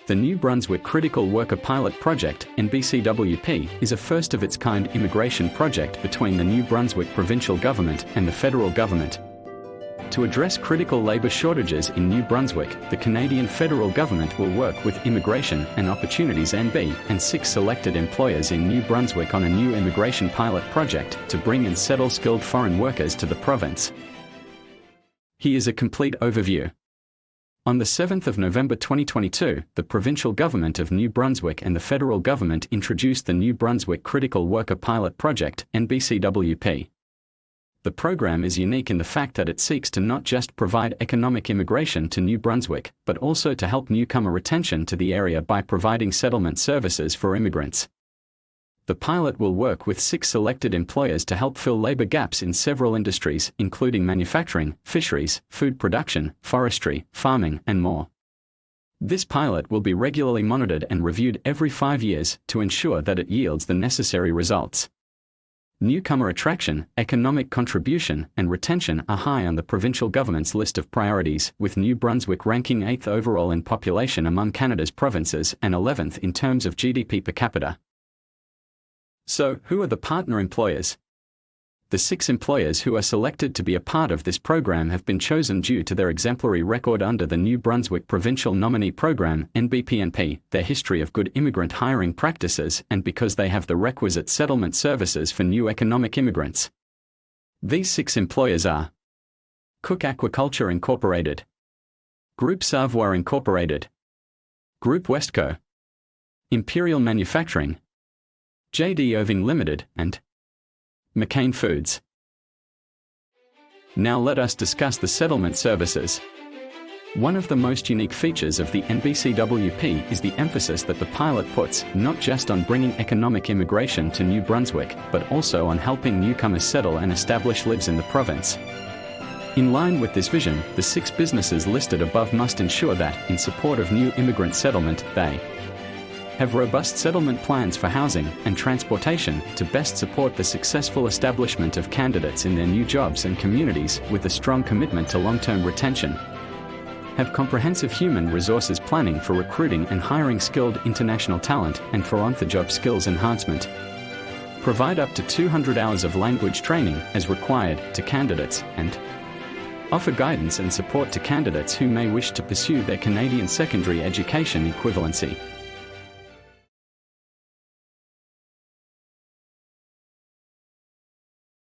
The New Brunswick Critical Worker Pilot Project, NBCWP, is a first-of-its-kind immigration project between the New Brunswick provincial government and the federal government. To address critical labour shortages in New Brunswick, the Canadian federal government will work with Immigration and Opportunities NB and 6 selected employers in New Brunswick on a new immigration pilot project to bring and settle skilled foreign workers to the province. Here is a complete overview. On the 7th of November 2022, the provincial government of New Brunswick and the federal government introduced the New Brunswick Critical Worker Pilot Project, NBCWP. The program is unique in the fact that it seeks to not just provide economic immigration to New Brunswick, but also to help newcomer retention to the area by providing settlement services for immigrants. The pilot will work with 6 selected employers to help fill labour gaps in several industries, including manufacturing, fisheries, food production, forestry, farming, and more. This pilot will be regularly monitored and reviewed every 5 years to ensure that it yields the necessary results. Newcomer attraction, economic contribution, and retention are high on the provincial government's list of priorities, with New Brunswick ranking 8th overall in population among Canada's provinces and 11th in terms of GDP per capita. So, who are the partner employers? The 6 employers who are selected to be a part of this program have been chosen due to their exemplary record under the New Brunswick Provincial Nominee Program, NBPNP, their history of good immigrant hiring practices, and because they have the requisite settlement services for new economic immigrants. These 6 employers are Cook Aquaculture Incorporated, Groupe Savoir Incorporated, Groupe Westco, Imperial Manufacturing, J.D. Irving Limited, and McCain Foods. Now let us discuss the settlement services. One of the most unique features of the NBCWP is the emphasis that the pilot puts not just on bringing economic immigration to New Brunswick, but also on helping newcomers settle and establish lives in the province. In line with this vision, the 6 businesses listed above must ensure that, in support of new immigrant settlement, they have robust settlement plans for housing and transportation to best support the successful establishment of candidates in their new jobs and communities with a strong commitment to long-term retention. Have comprehensive human resources planning for recruiting and hiring skilled international talent and for on-the-job skills enhancement. Provide up to 200 hours of language training as required to candidates and offer guidance and support to candidates who may wish to pursue their Canadian secondary education equivalency.